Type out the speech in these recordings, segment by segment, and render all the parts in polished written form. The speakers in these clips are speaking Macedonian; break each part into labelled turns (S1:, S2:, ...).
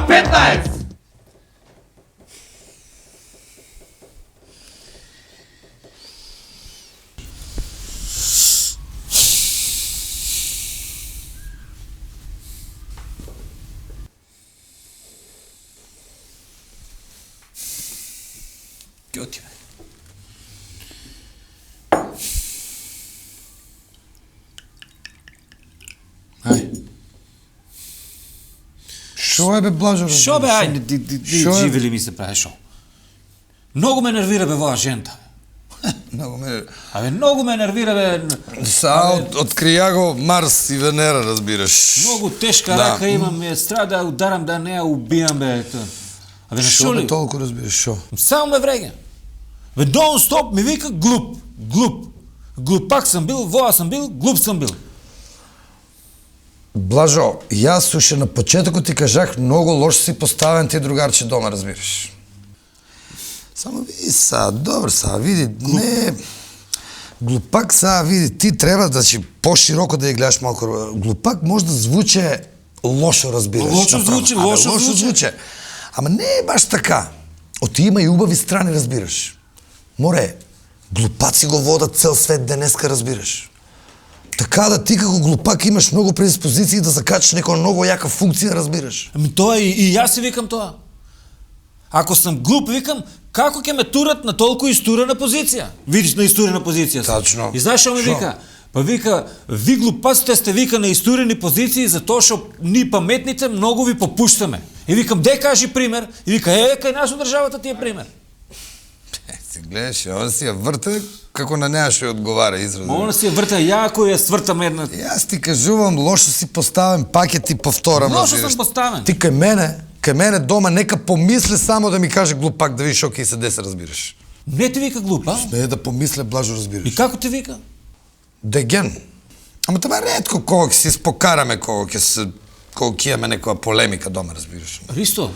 S1: K15!
S2: Гьоти, бе. Ај.
S3: Шо е бе, Блажо?
S2: Шо бе, ајде,
S3: Шо е?
S2: живели ми се прави, шо? Многу ме нервира бе ваа жента.
S3: Много ме...
S2: Абе, многу ме нервира бе.
S3: Открија го Марс и Венера, разбираш.
S2: Многу тешка
S3: Да.
S2: рака имам, страда да ударам да не ја убијам бе. Абе, на
S3: Шо
S2: шо
S3: бе
S2: ли?
S3: толку разбираш, шо?
S2: Само ме врега. Бе, дон стоп ми вика глуп, глуп. Глупак съм бил, воа съм бил, глуп съм бил.
S3: Блажо, јас суше на почетокот ти кажах, многу лош си поставен ти другарче дома, разбираш. Само види са, добро са, види, не... Глупак са, види, ти треба да си по-широко да ја гледаш малко. Глупак може да звуче лошо, разбираш.
S2: Лошо
S3: направо.
S2: звучи,
S3: Абе,
S2: лошо звучи.
S3: звуче. Ама не е баш така. Оти има и убави страни, разбираш. Море, глупаци го водат цел свет денеска, разбираш. Така да ти како глупак имаш много предиспозиции да закачаш некоја много јака функција, разбираш.
S2: Ами тоа и јас си викам тоа. Ако сум глуп, викам, како ќе ме турат на толку истурена позиција? Видиш на истурена позиција. сум.
S3: Тачно.
S2: И знаеш што ми
S3: Шо?
S2: вика? Па вика, ви глупаците сте вика на истурени позиции затоа што ни паметните многу ви попуштаме. И викам, де кажи пример? И вика, кај нас у државата ти е пример.
S3: Си гледаш, он си ја врте како на неа што ја одговара израза.
S2: Мога да си ја врта јако ја свртам една.
S3: Јас ти кажувам, лошо си поставен, пак ќе ти повторам.
S2: Лошо
S3: разбираш.
S2: сум поставен.
S3: Ти кај мене дома нека помисли само да ми каже глупак да видиш што ќе се деси, разбираш.
S2: Не ти вика глуп, а?
S3: Не да помисле, Блажо, разбираш.
S2: И како ти вика?
S3: Деген. Ама това ретко кога ќе се спокараме, кога ќе имаме некоја полемика дома, разбираш.
S2: Ристо,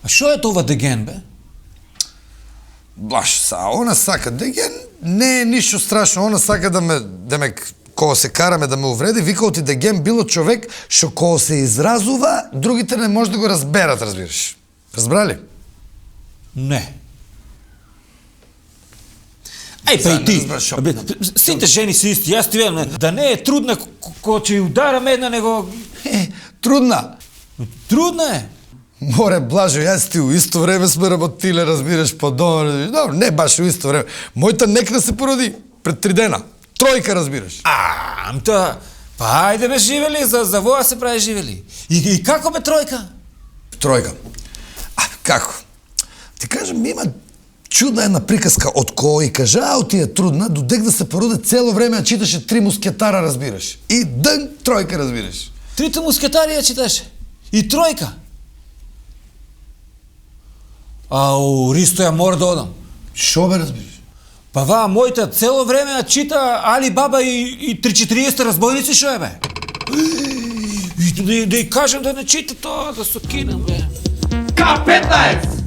S2: а што е тоа деген, бе?
S3: Блаш, она сака, Деген не е ништо страшно, она сака да ме кога се караме да ме увреди, вика оти Деген било човек што кога се изразува, другите не може да го разберат, разбираш. Разбрали?
S2: Не. Ај, па и
S3: не
S2: ти.
S3: разбраш шо.
S2: Абе, сите жени се исти, јас ти велам, да не е трудна кога ќе ја ударам една, него...
S3: Трудна.
S2: Трудна е.
S3: Море, Блажо, јас ти у исто време сме работиле, разбираш, по дома, разбираш. Добро, не баш у исто време. Мојата некна се породи пред 3 дена. Тројка, разбираш.
S2: Амта, па ајде бе живели, за воа се прави живели. И како бе тројка?
S3: Тројка. Како? Ти кажам, има чудна една приказка од кој кажа, ти е трудна, додек да се породи цело време ја читаше 3 мускетара, разбираш. И дън тројка, разбираш.
S2: Трите мускетари ја читаше. И тројка. Ау, Ристо, ја мора да одам.
S3: Шо бе, разбираш?
S2: Па ваа, мојата цело време ја чита Али Баба и 3-40 разбойници, шо е бе? И да ја кажем да не чита тоа, да се кинам бе.
S1: K15!